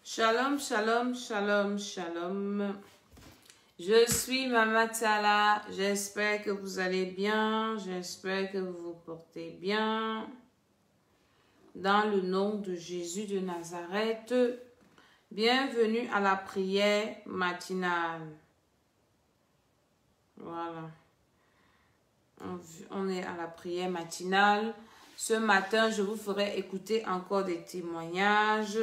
Shalom, shalom, shalom, shalom. Je suis Mama Tala. J'espère que vous allez bien. J'espère que vous vous portez bien. Dans le nom de Jésus de Nazareth, bienvenue à la prière matinale. Voilà. On est à la prière matinale. Ce matin, je vous ferai écouter encore des témoignages.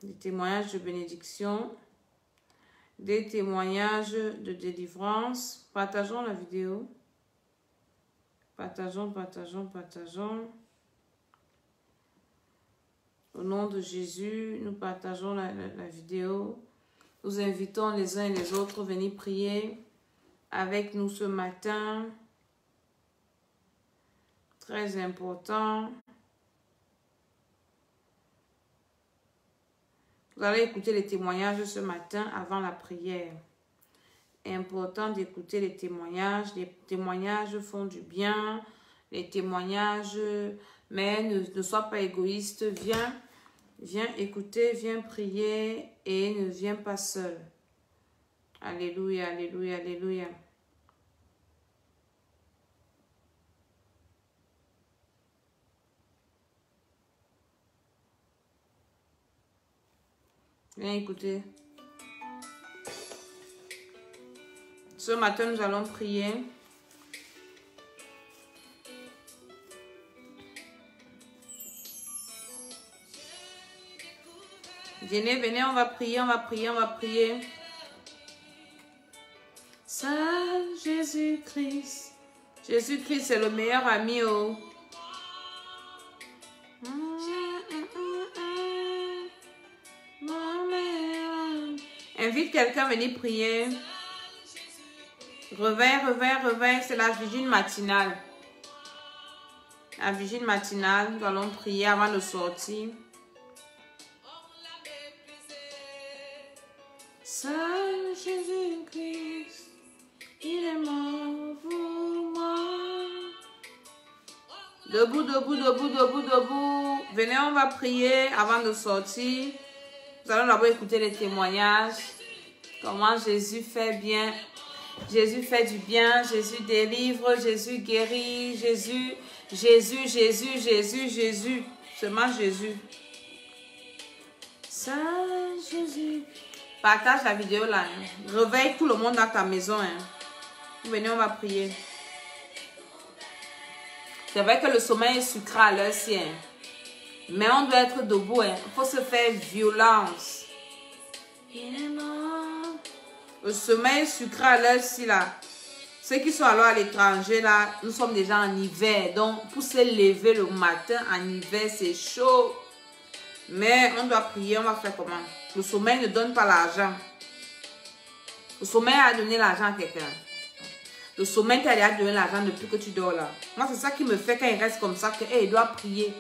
Des témoignages de bénédiction, des témoignages de délivrance. Partageons la vidéo. Partageons. Au nom de Jésus, nous partageons la vidéo. Nous invitons les uns et les autres à venir prier avec nous ce matin. Très important. Vous allez écouter les témoignages ce matin avant la prière. Important d'écouter les témoignages. Les témoignages font du bien. Les témoignages, mais ne sois pas égoïste. Viens écouter, viens prier et ne viens pas seul. Alléluia, alléluia, alléluia. Viens écouter. Ce matin, nous allons prier. Venez, on va prier. Saint Jésus-Christ. Jésus-Christ, c'est le meilleur ami. Oh. Invite quelqu'un à venir prier. Réveil, c'est la vigile matinale. La vigile matinale, nous allons prier avant de sortir. Saint Jésus-Christ, il est mort pour moi. Debout. Venez, on va prier avant de sortir. Nous allons d'abord écouter les témoignages. Comment Jésus fait bien. Jésus fait du bien. Jésus délivre. Jésus guérit. Jésus. Seulement Jésus. Saint Jésus. Partage la vidéo là. Réveille tout le monde dans ta maison. Venez, on va prier. C'est vrai que le sommeil est sucré à l'heure ci. Mais on doit être debout. Il faut se faire violence. Le sommeil sucré à l'heure ci là. Ceux qui sont alors à l'étranger là, nous sommes déjà en hiver. Donc pour se lever le matin en hiver, c'est chaud. Mais on doit prier, on va faire comment? Le sommeil ne donne pas l'argent. Le sommeil a donné l'argent à quelqu'un. Le sommeil t'a déjà donné l'argent depuis que tu dors là. Moi c'est ça qui me fait quand il reste comme ça que il doit prier.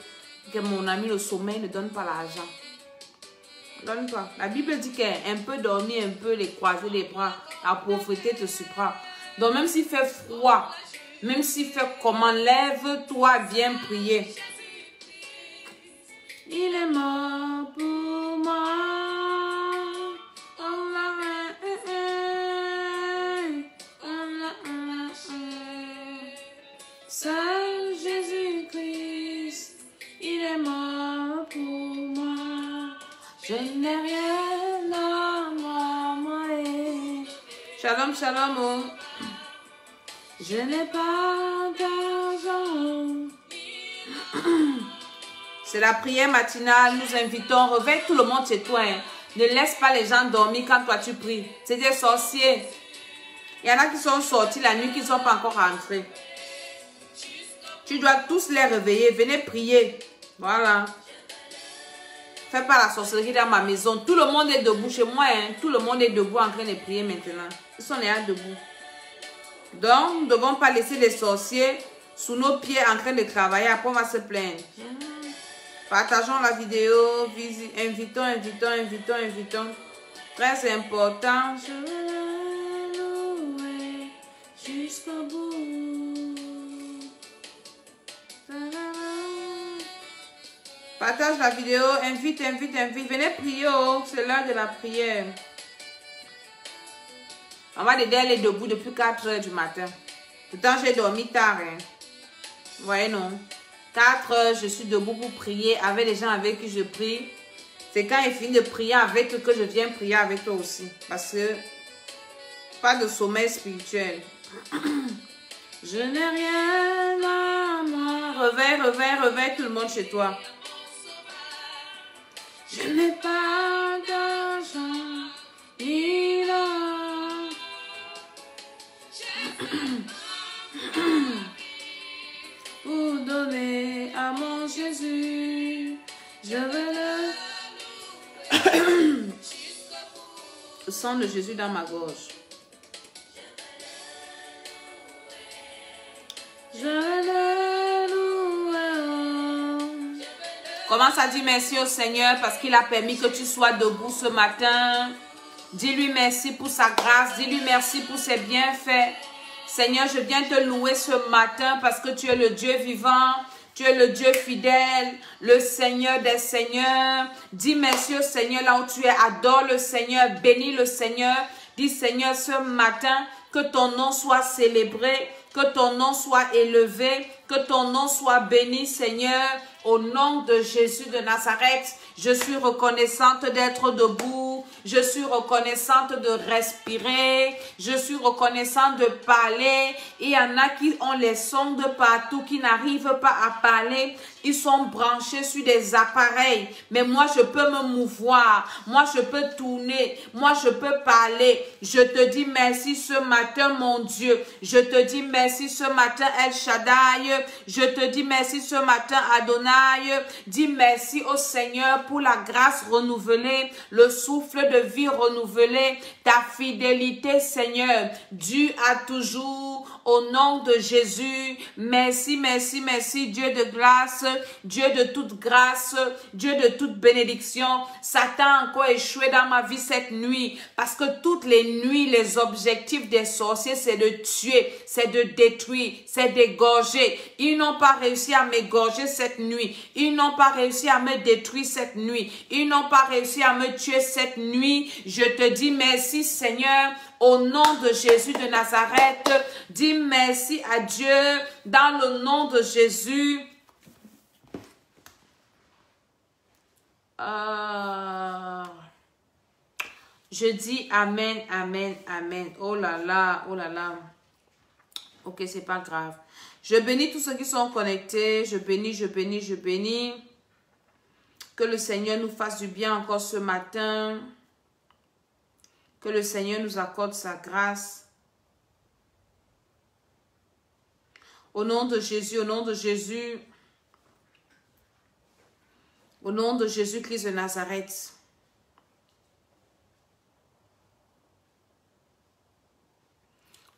Que mon ami, le sommeil ne donne pas l'argent. Donne pas. La Bible dit qu'un peu dormir, un peu les croiser les bras, la pauvreté te surprend. Donc même s'il fait froid, même s'il fait comment, lève-toi, viens prier. Il est mort pour moi. Saint Jésus-Christ, il est mort pour moi. Je n'ai rien à moi. Shalom. Oh. Je n'ai pas d'argent. C'est la prière matinale. Nous invitons. Réveille tout le monde chez toi. Ne laisse pas les gens dormir quand toi tu pries. C'est des sorciers. Il y en a qui sont sortis la nuit qui ne sont pas encore rentrés. Tu dois tous les réveiller. Venez prier. Voilà. Fais pas la sorcellerie dans ma maison. Tout le monde est debout chez moi. Tout le monde est debout en train de prier maintenant. Ils sont déjà debout. Donc, nous ne devons pas laisser les sorciers sous nos pieds en train de travailler. Après, on va se plaindre. Partageons la vidéo. Invitons. Très important. Je vais louer jusqu'au bout. Partage la vidéo, invite. Venez prier, oh, c'est l'heure de la prière. On va aider elle est debout depuis 4 heures du matin. Pourtant, j'ai dormi tard. Hein. Vous voyez, non? 4 heures, je suis debout pour prier avec les gens avec qui je prie. C'est quand il finit de prier avec eux que je viens prier avec toi aussi. Parce que pas de sommeil spirituel. Je n'ai rien à moi. Réveille tout le monde chez toi. Je n'ai pas d'argent, ni d'or. Pour donner à mon Jésus, je veux le sang de Jésus dans ma gorge. Je le loue. Commence à dire merci au Seigneur parce qu'il a permis que tu sois debout ce matin. Dis-lui merci pour sa grâce. Dis-lui merci pour ses bienfaits. Seigneur, je viens te louer ce matin parce que tu es le Dieu vivant. Tu es le Dieu fidèle, le Seigneur des Seigneurs. Dis merci au Seigneur là où tu es. Adore le Seigneur, bénis le Seigneur. Dis Seigneur ce matin que ton nom soit célébré, que ton nom soit élevé, que ton nom soit béni Seigneur. Au nom de Jésus de Nazareth, je suis reconnaissante d'être debout. Je suis reconnaissante de respirer. Je suis reconnaissante de parler. Il y en a qui ont les sons de partout, qui n'arrivent pas à parler. Ils sont branchés sur des appareils. Mais moi, je peux me mouvoir. Moi, je peux tourner. Moi, je peux parler. Je te dis merci ce matin, mon Dieu. Je te dis merci ce matin, El Shaddai. Je te dis merci ce matin, Adonai. Dis merci au Seigneur pour la grâce renouvelée, le souffle de vie renouvelé, ta fidélité, Seigneur, due à toujours. Au nom de Jésus, merci, merci, merci, Dieu de grâce, Dieu de toute grâce, Dieu de toute bénédiction. Satan a encore échoué dans ma vie cette nuit, parce que toutes les nuits, les objectifs des sorciers, c'est de tuer, c'est de détruire, c'est d'égorger. Ils n'ont pas réussi à m'égorger cette nuit. Ils n'ont pas réussi à me détruire cette nuit. Ils n'ont pas réussi à me tuer cette nuit. Je te dis merci, Seigneur. Au nom de Jésus de Nazareth, dis merci à Dieu dans le nom de Jésus. Je dis amen, amen, amen. Oh là là, oh là là. Ok, c'est pas grave. Je bénis tous ceux qui sont connectés. Je bénis, je bénis, je bénis. Que le Seigneur nous fasse du bien encore ce matin. Que le Seigneur nous accorde sa grâce. Au nom de Jésus, au nom de Jésus. Au nom de Jésus-Christ de Nazareth.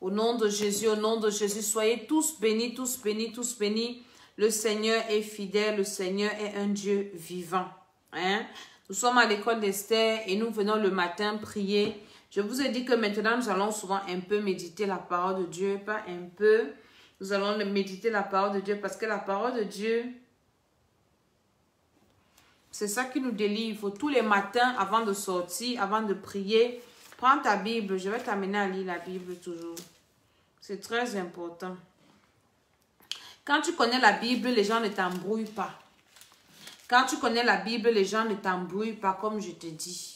Au nom de Jésus, soyez tous bénis, tous bénis, tous bénis. Le Seigneur est fidèle, le Seigneur est un Dieu vivant. Hein? Nous sommes à l'école d'Esther et nous venons le matin prier. Je vous ai dit que maintenant, nous allons souvent un peu méditer la parole de Dieu, pas un peu. Nous allons méditer la parole de Dieu parce que la parole de Dieu, c'est ça qui nous délivre. Tous les matins, avant de sortir, avant de prier, prends ta Bible. Je vais t'amener à lire la Bible toujours. C'est très important. Quand tu connais la Bible, les gens ne t'embrouillent pas. Quand tu connais la Bible, les gens ne t'embrouillent pas, comme je te dis.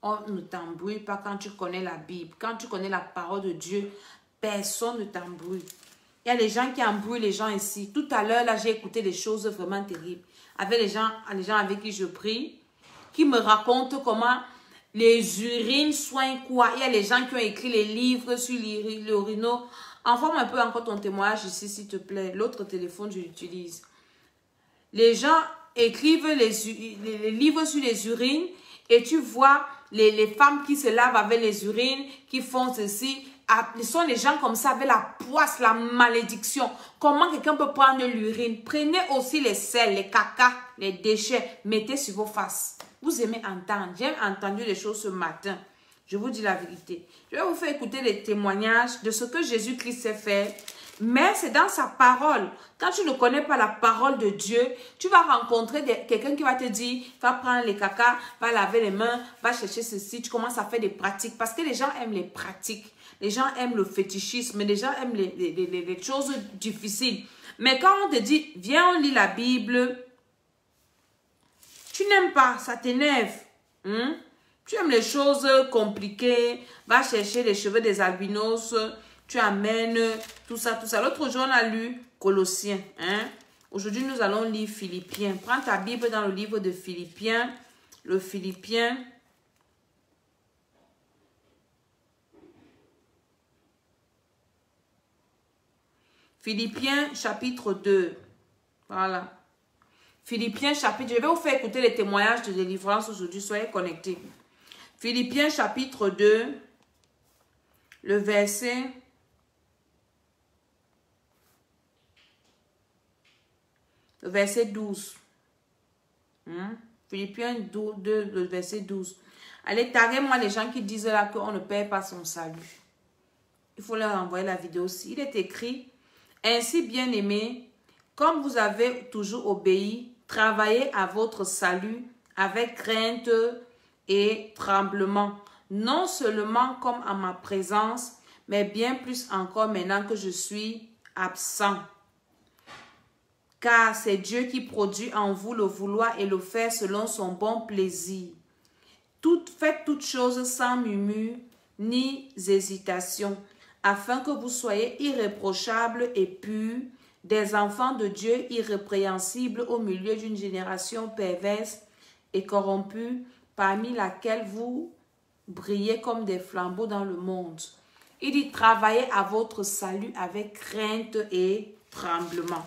On ne t'embrouille pas quand tu connais la Bible. Quand tu connais la parole de Dieu, personne ne t'embrouille. Il y a les gens qui embrouillent les gens ici. Tout à l'heure, là, j'ai écouté des choses vraiment terribles. Avec les gens avec qui je prie, qui me racontent comment les urines soignent quoi. Il y a les gens qui ont écrit les livres sur l'urino. Informe un peu encore ton témoignage ici, s'il te plaît. L'autre téléphone, je l'utilise. Les gens écrivent les livres sur les urines et tu vois les femmes qui se lavent avec les urines, qui font ceci. Ce sont les gens comme ça avec la poisse, la malédiction. Comment quelqu'un peut prendre l'urine? Prenez aussi les sels, les caca, les déchets. Mettez sur vos faces. Vous aimez entendre. J'ai entendu les choses ce matin. Je vous dis la vérité. Je vais vous faire écouter les témoignages de ce que Jésus-Christ s'est fait. Mais c'est dans sa parole. Quand tu ne connais pas la parole de Dieu, tu vas rencontrer quelqu'un qui va te dire, va prendre les caca, va laver les mains, va chercher ceci. Tu commences à faire des pratiques. Parce que les gens aiment les pratiques. Les gens aiment le fétichisme. Les gens aiment les choses difficiles. Mais quand on te dit, viens, on lit la Bible, tu n'aimes pas, ça t'énerve. Tu aimes les choses compliquées, va chercher les cheveux des albinos, tu amènes tout ça, tout ça. L'autre jour, on a lu Colossiens. Aujourd'hui, nous allons lire Philippiens. Prends ta Bible dans le livre de Philippiens. Le Philippiens. Philippiens chapitre 2. Voilà. Philippiens chapitre, je vais vous faire écouter les témoignages de délivrance aujourd'hui, soyez connectés. Philippiens chapitre 2, le verset 12. Philippiens 2, le verset 12. Allez, taguez-moi les gens qui disent là qu'on ne perd pas son salut. Il faut leur envoyer la vidéo aussi. Il est écrit, ainsi bien aimés, comme vous avez toujours obéi, travaillez à votre salut avec crainte et tremblement, non seulement comme à ma présence, mais bien plus encore maintenant que je suis absent. Car c'est Dieu qui produit en vous le vouloir et le faire selon son bon plaisir. Faites toutes choses sans murmure ni hésitation, afin que vous soyez irréprochables et purs, des enfants de Dieu irrépréhensibles au milieu d'une génération perverse et corrompue, parmi laquelle vous brillez comme des flambeaux dans le monde. Il dit, travaillez à votre salut avec crainte et tremblement.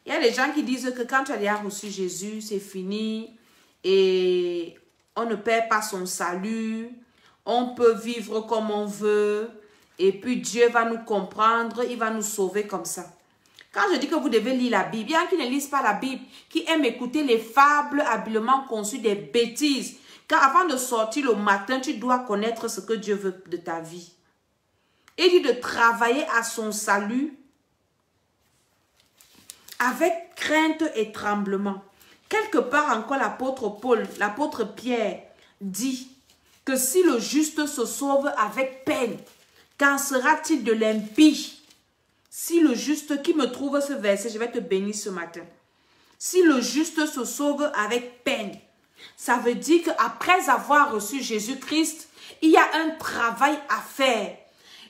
Il y a des gens qui disent que quand tu as déjà reçu Jésus, c'est fini et on ne perd pas son salut, on peut vivre comme on veut et puis Dieu va nous comprendre, il va nous sauver comme ça. Quand je dis que vous devez lire la Bible, il y a qui ne lisent pas la Bible, qui aiment écouter les fables habilement conçues, des bêtises. Car avant de sortir le matin, tu dois connaître ce que Dieu veut de ta vie. Il dit de travailler à son salut avec crainte et tremblement. Quelque part encore, l'apôtre Paul, l'apôtre Pierre dit que si le juste se sauve avec peine, qu'en sera-t-il de l'impie? Si le juste, qui me trouve ce verset, je vais te bénir ce matin. Si le juste se sauve avec peine, ça veut dire qu'après avoir reçu Jésus-Christ, il y a un travail à faire.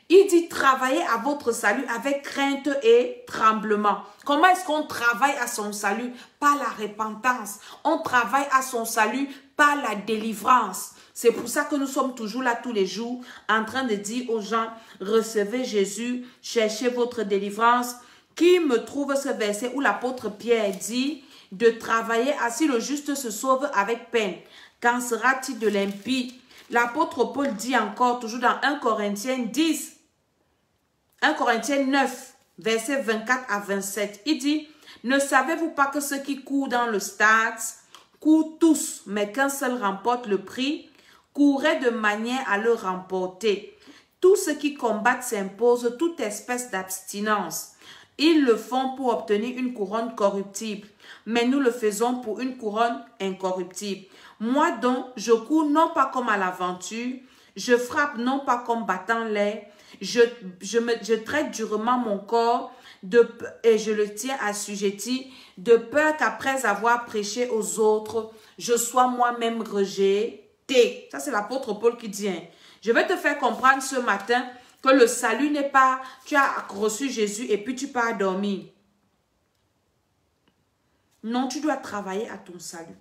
Il dit travailler à votre salut avec crainte et tremblement. Comment est-ce qu'on travaille à son salut? Par la repentance. On travaille à son salut par la délivrance. C'est pour ça que nous sommes toujours là tous les jours en train de dire aux gens, recevez Jésus, cherchez votre délivrance. Qui me trouve ce verset où l'apôtre Pierre dit de travailler si le juste se sauve avec peine? Qu'en sera-t-il de l'impie? L'apôtre Paul dit encore, toujours dans 1 Corinthiens 10, 1 Corinthiens 9, versets 24 à 27, il dit, ne savez-vous pas que ceux qui courent dans le stade courent tous, mais qu'un seul remporte le prix? Courez de manière à le remporter. Tous ceux qui combattent s'imposent toute espèce d'abstinence. Ils le font pour obtenir une couronne corruptible, mais nous le faisons pour une couronne incorruptible. Moi donc, je cours non pas comme à l'aventure, je frappe non pas comme battant l'air, je traite durement mon corps et je le tiens assujetti, de peur qu'après avoir prêché aux autres, je sois moi-même rejeté. Ça, c'est l'apôtre Paul qui dit. Je vais te faire comprendre ce matin que le salut n'est pas, tu as reçu Jésus et puis tu pars dormir. Non, tu dois travailler à ton salut.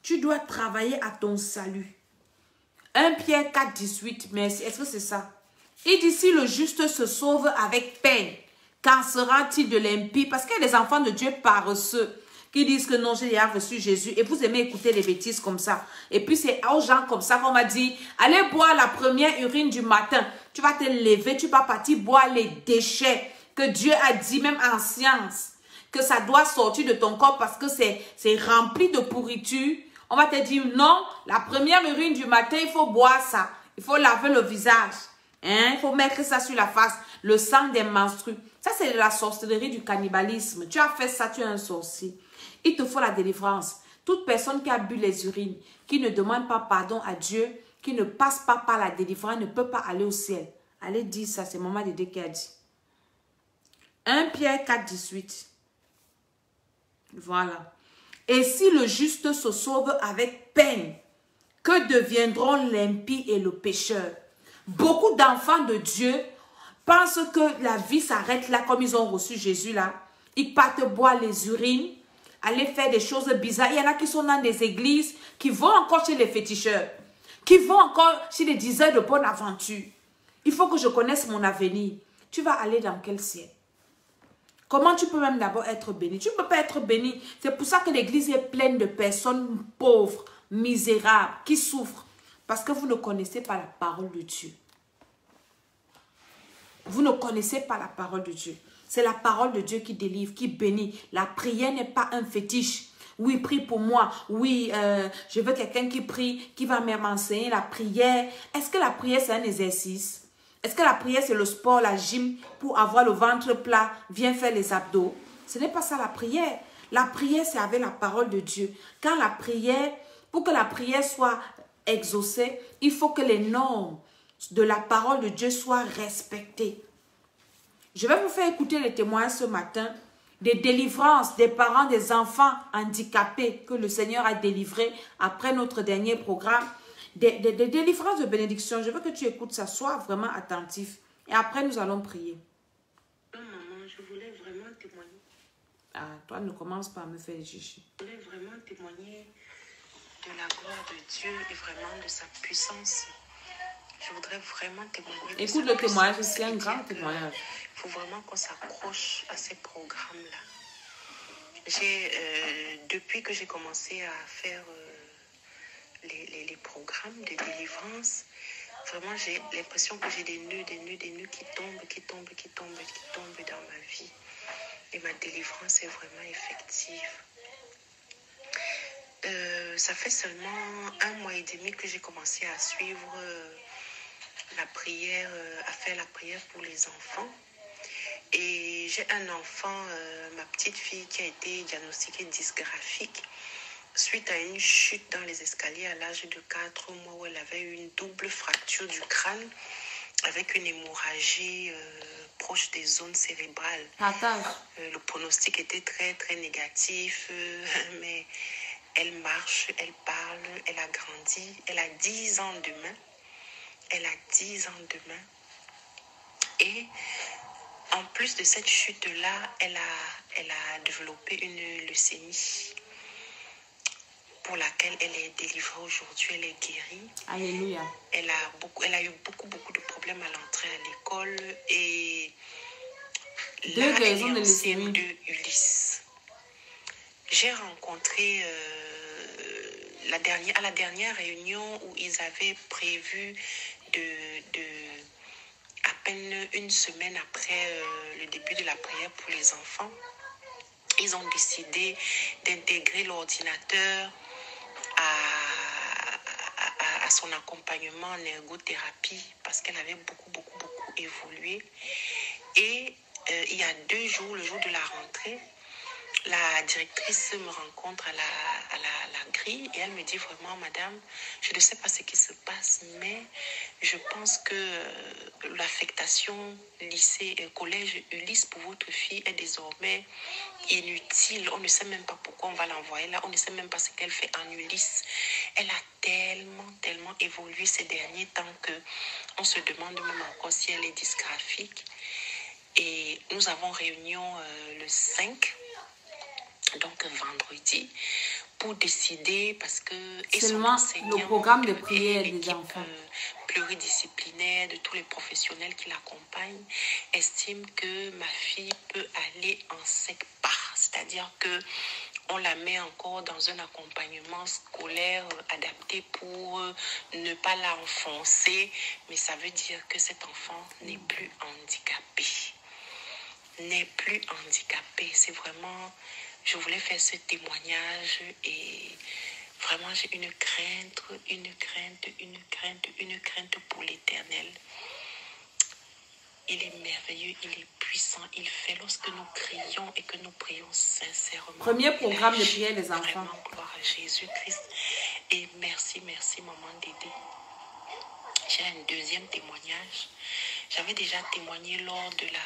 Tu dois travailler à ton salut. 1 Pierre 4, 18, merci. Est-ce que c'est ça? Il dit, si le juste se sauve avec peine, qu'en sera-t-il de l'impie? Parce qu'il y a des enfants de Dieu paresseux qui disent que non, j'ai déjà reçu Jésus. Et vous aimez écouter les bêtises comme ça. Et puis c'est aux gens comme ça qu'on va dire, allez boire la première urine du matin. Tu vas te lever, tu vas partir boire les déchets que Dieu a dit, même en science, que ça doit sortir de ton corps parce que c'est rempli de pourriture. On va te dire, non, la première urine du matin, il faut boire ça. Il faut laver le visage. Hein? Il faut mettre ça sur la face. Le sang des menstrues. Ça, c'est la sorcellerie du cannibalisme. Tu as fait ça, tu es un sorcier. Il te faut la délivrance. Toute personne qui a bu les urines, qui ne demande pas pardon à Dieu, qui ne passe pas par la délivrance, ne peut pas aller au ciel. Allez dire ça, c'est Maman Dédé qui a dit. 1 Pierre 4, 18. Voilà. Et si le juste se sauve avec peine, que deviendront l'impie et le pécheur? Beaucoup d'enfants de Dieu pensent que la vie s'arrête là, comme ils ont reçu Jésus là. Ils partent boire les urines, aller faire des choses bizarres. Il y en a qui sont dans des églises, qui vont encore chez les féticheurs, qui vont encore chez les diseurs de bonne aventure. Il faut que je connaisse mon avenir. Tu vas aller dans quel ciel? Comment tu peux même d'abord être béni? Tu ne peux pas être béni. C'est pour ça que l'église est pleine de personnes pauvres, misérables, qui souffrent. Parce que vous ne connaissez pas la parole de Dieu. Vous ne connaissez pas la parole de Dieu. C'est la parole de Dieu qui délivre, qui bénit. La prière n'est pas un fétiche. Oui, prie pour moi. Oui, je veux quelqu'un qui prie, qui va m'enseigner la prière. Est-ce que la prière, c'est un exercice? Est-ce que la prière, c'est le sport, la gym, pour avoir le ventre plat, viens faire les abdos? Ce n'est pas ça la prière. La prière, c'est avec la parole de Dieu. Quand la prière, pour que la prière soit exaucée, il faut que les normes de la parole de Dieu soient respectées. Je vais vous faire écouter les témoignages ce matin des délivrances des parents des enfants handicapés que le Seigneur a délivrés après notre dernier programme. Des délivrances de bénédiction. Je veux que tu écoutes ça, sois vraiment attentif. Et après, nous allons prier. Maman, je voulais vraiment témoigner. Ah, toi, ne commence pas à me faire chichi. Je voulais vraiment témoigner de la gloire de Dieu et vraiment de sa puissance. Je voudrais vraiment témoigner. Écoute le témoignage, c'est un grand témoignage. Il faut vraiment qu'on s'accroche à ces programmes-là. Depuis que j'ai commencé à faire les programmes de délivrance, vraiment j'ai l'impression que j'ai des nœuds qui tombent dans ma vie. Et ma délivrance est vraiment effective. Ça fait seulement 1 mois et demi que j'ai commencé à suivre la prière, à faire la prière pour les enfants. Et j'ai un enfant, ma petite fille, qui a été diagnostiquée dysgraphique suite à une chute dans les escaliers à l'âge de 4 mois où elle avait eu une double fracture du crâne avec une hémorragie proche des zones cérébrales. Le pronostic était très négatif, mais elle marche, elle parle, elle a grandi, elle a 10 ans demain. Et en plus de cette chute-là, elle a développé une leucémie pour laquelle elle est délivrée aujourd'hui, elle est guérie. Alléluia. Elle a eu beaucoup de problèmes à l'entrée à l'école et là, elle est en CM2 Ulysse. J'ai rencontré à la dernière réunion où ils avaient prévu à peine une semaine après le début de la prière pour les enfants, ils ont décidé d'intégrer l'ordinateur à son accompagnement en ergothérapie parce qu'elle avait beaucoup évolué. Et il y a 2 jours, le jour de la rentrée, la directrice me rencontre à la grille et elle me dit vraiment, madame, je ne sais pas ce qui se passe, mais je pense que l'affectation collège Ulysse pour votre fille est désormais inutile. On ne sait même pas pourquoi on va l'envoyer là. On ne sait même pas ce qu'elle fait en Ulysse. Elle a tellement évolué ces derniers temps que on se demande même encore si elle est dysgraphique. Et nous avons réunion le 5, donc vendredi, pour décider parce que seulement le programme de prière des enfants pluridisciplinaire de tous les professionnels qui l'accompagnent estime que ma fille peut aller en SECPA, c'est-à-dire que on la met encore dans un accompagnement scolaire adapté pour ne pas la enfoncer, mais ça veut dire que cet enfant n'est plus handicapé. C'est vraiment, je voulais faire ce témoignage et vraiment j'ai une crainte pour l'Éternel. Il est merveilleux, il est puissant. Il fait lorsque nous crions et que nous prions sincèrement. Premier programme de prière des enfants. Vraiment, gloire à Jésus-Christ. Et merci, merci, maman Dédé. J'ai un deuxième témoignage. J'avais déjà témoigné lors de les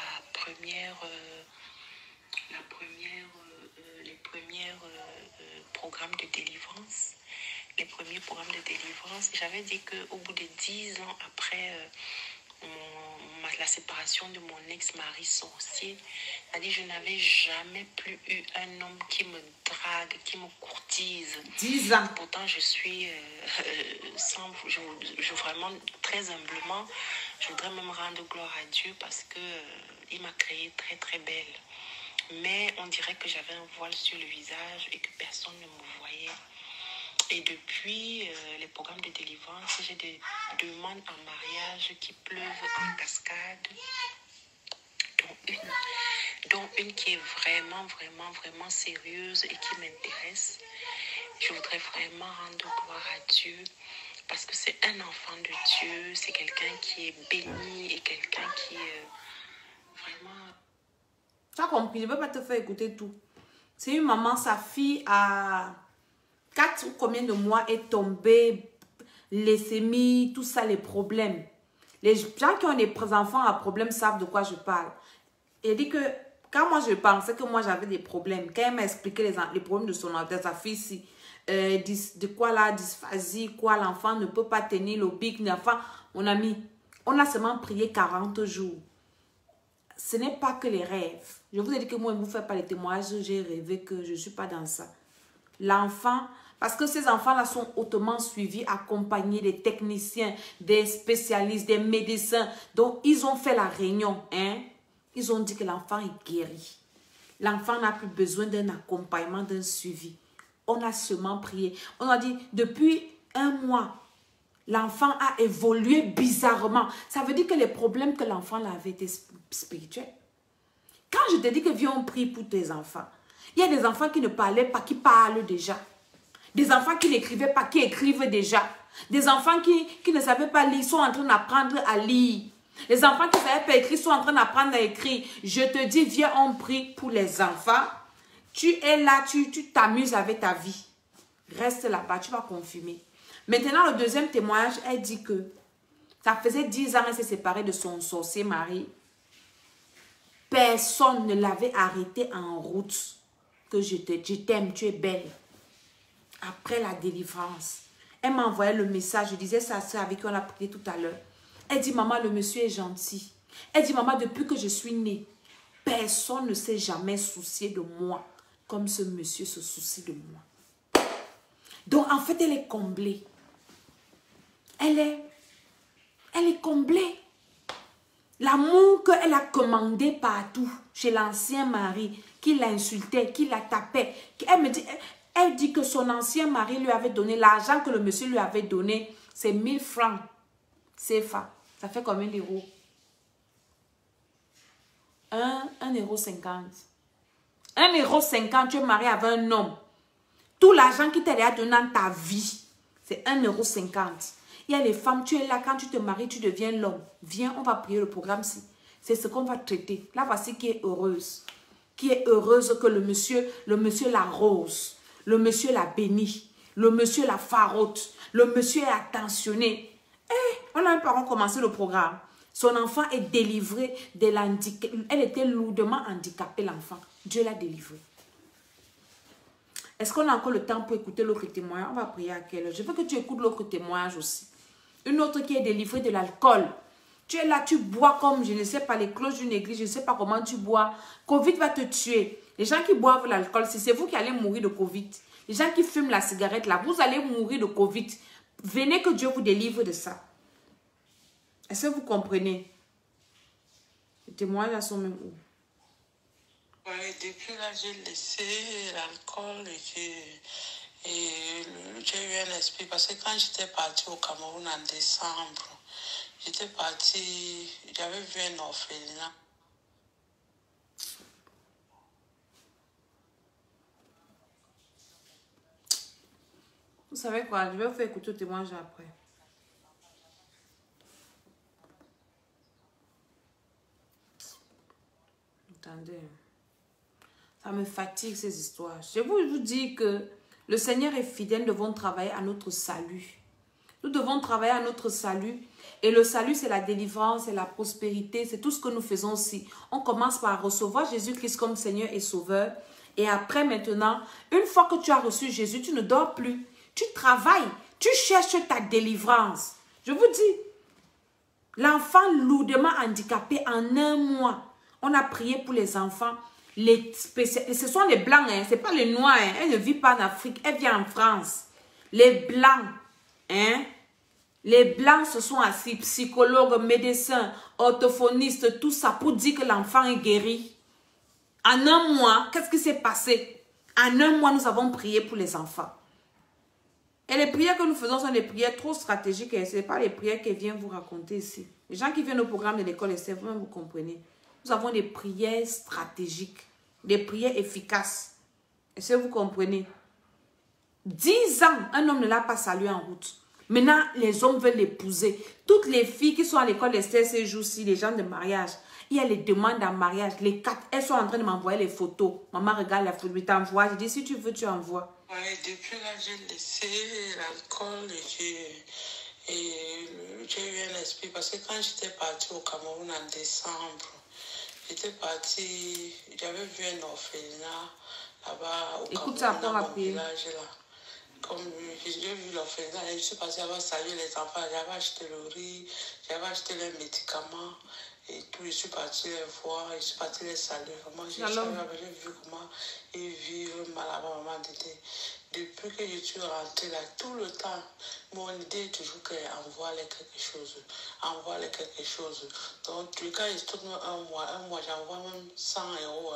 premiers programmes de délivrance. Les premiers programmes de délivrance. J'avais dit qu'au bout de 10 ans après la séparation de mon ex-mari sorcier, c'est-à-dire je n'avais jamais plus eu un homme qui me drague, qui me courtise. 10 ans. Pourtant, je suis vraiment très humblement, je voudrais même rendre gloire à Dieu parce que il m'a créée très très belle. Mais on dirait que j'avais un voile sur le visage et que personne ne me voyait. Et depuis les programmes de délivrance, j'ai des demandes en mariage qui pleuvent en cascade, dont une qui est vraiment, vraiment, vraiment sérieuse et qui m'intéresse. Je voudrais vraiment rendre gloire à Dieu parce que c'est un enfant de Dieu, c'est quelqu'un qui est béni et quelqu'un qui est vraiment... Tu as compris, je ne veux pas te faire écouter tout. C'est une maman, sa fille a 4 ou combien de mois est tombée, leucémie, tout ça, les problèmes. Les gens qui ont des enfants à problème savent de quoi je parle. Elle dit que quand moi je pensais que moi j'avais des problèmes, quand elle m'a expliqué les problèmes de sa fille ici, de quoi la dysphasie, quoi l'enfant ne peut pas tenir le bic, l'enfant, mon ami, on a seulement prié 40 jours. Ce n'est pas que les rêves. Je vous ai dit que moi, je ne vous fais pas les témoignages, j'ai rêvé que je ne suis pas dans ça. L'enfant, parce que ces enfants-là sont hautement suivis, accompagnés des techniciens, des spécialistes, des médecins. Donc, ils ont fait la réunion. Hein? Ils ont dit que l'enfant est guéri. L'enfant n'a plus besoin d'un accompagnement, d'un suivi. On a seulement prié. On a dit, depuis 1 mois, l'enfant a évolué bizarrement. Ça veut dire que les problèmes que l'enfant avait étaient spirituels. Quand je te dis que viens, on prie pour tes enfants, il y a des enfants qui ne parlaient pas, qui parlent déjà. Des enfants qui n'écrivaient pas, qui écrivent déjà. Des enfants qui ne savaient pas lire, sont en train d'apprendre à lire. Les enfants qui ne savaient pas écrire sont en train d'apprendre à écrire. Je te dis, viens, on prie pour les enfants. Tu es là, tu t'amuses avec ta vie. Reste là-bas, tu vas confirmer. Maintenant, le deuxième témoignage, elle dit que ça faisait 10 ans, elle s'est séparée de son sorcier mari. Personne ne l'avait arrêtée en route. Que je t'aime, tu es belle. Après la délivrance, elle m'a envoyé le message. Je disais ça à soeur avec qui on a prié tout à l'heure. Elle dit, maman, le monsieur est gentil. Elle dit, maman, depuis que je suis née, personne ne s'est jamais soucié de moi comme ce monsieur se soucie de moi. Donc, en fait, elle est comblée. Elle est comblée. L'amour qu'elle a commandé partout chez l'ancien mari, qui l'insultait, qui la tapait. Elle dit que son ancien mari lui avait donné, l'argent que le monsieur lui avait donné, c'est 1000 francs CFA. Ça fait combien d'euros? 1,50 €. 1,50 €, tu es marié avec un homme. Tout l'argent qui t'a donné dans ta vie, c'est 1,50 €. Il y a les femmes, tu es là, quand tu te maries, tu deviens l'homme. Viens, on va prier le programme-ci. C'est ce qu'on va traiter. Là, voici qui est heureuse. Qui est heureuse que le monsieur l'arrose. Le monsieur la bénit. Le monsieur la farote. Le monsieur est attentionné. On a un parent commencé le programme. Son enfant est délivré de l'handicap. Elle était lourdement handicapée, l'enfant. Dieu l'a délivré. Est-ce qu'on a encore le temps pour écouter l'autre témoignage? On va prier à quelle heure? Je veux que tu écoutes l'autre témoignage aussi. Une autre qui est délivrée de l'alcool. Tu es là, tu bois comme, je ne sais pas, les cloches d'une église, je ne sais pas comment tu bois. Covid va te tuer. Les gens qui boivent l'alcool, c'est vous qui allez mourir de Covid. Les gens qui fument la cigarette, là, vous allez mourir de Covid. Venez que Dieu vous délivre de ça. Est-ce que vous comprenez? Les témoignages sont même où? Oui, depuis là, j'ai laissé l'alcool et j'ai eu un esprit. Parce que quand j'étais partie au Cameroun en décembre, j'étais partie, j'avais vu un orphelinat. Vous savez quoi? Je vais vous faire écouter le témoignage après. Ça me fatigue ces histoires. Je vous dis que le Seigneur est fidèle, nous devons travailler à notre salut. Nous devons travailler à notre salut. Et le salut, c'est la délivrance, c'est la prospérité, c'est tout ce que nous faisons aussi. On commence par recevoir Jésus-Christ comme Seigneur et Sauveur. Et après, maintenant, une fois que tu as reçu Jésus, tu ne dors plus. Tu travailles, tu cherches ta délivrance. Je vous dis, l'enfant lourdement handicapé en un mois, on a prié pour les enfants. Ce sont les blancs, hein, ce n'est pas les noirs. Hein. Elle ne vit pas en Afrique, elle vit en France. Les blancs, hein. Les blancs se sont assis, psychologues, médecins, orthophonistes, tout ça pour dire que l'enfant est guéri. En un mois, qu'est-ce qui s'est passé? En un mois, nous avons prié pour les enfants. Et les prières que nous faisons sont des prières trop stratégiques. Et ce n'est pas les prières que viennent vous raconter ici. Les gens qui viennent au programme de l'école Esther, vous comprenez. Nous avons des prières stratégiques, des prières efficaces. Est-ce que vous comprenez? 10 ans, un homme ne l'a pas salué en route. Maintenant, les hommes veulent l'épouser. Toutes les filles qui sont à l'école Esther ces jours-ci, les gens de mariage, il y a les demandes en mariage. Les 4, elles sont en train de m'envoyer les photos. Maman regarde la photo, je t'envoie. Je dis, si tu veux, tu envoies. Ouais, depuis là, j'ai laissé l'alcool et j'ai eu un esprit. Parce que quand j'étais partie au Cameroun en décembre, j'étais partie, j'avais vu un orphelinat là-bas au Cameroun, dans mon village là. Comme j'ai vu l'orphelinat, je suis partie avoir salué les enfants, j'avais acheté le riz, j'avais acheté les médicaments et tout, je suis partie les voir, je suis partie les saluer. Vraiment, j'ai vu comment ils vivent mal avant maman d'aider. Depuis que je suis rentrée là, tout le temps, mon idée est toujours qu'envoie-les quelque chose. Envoie-les quelque chose. Donc, quand je tourne un mois, j'envoie même 100 €.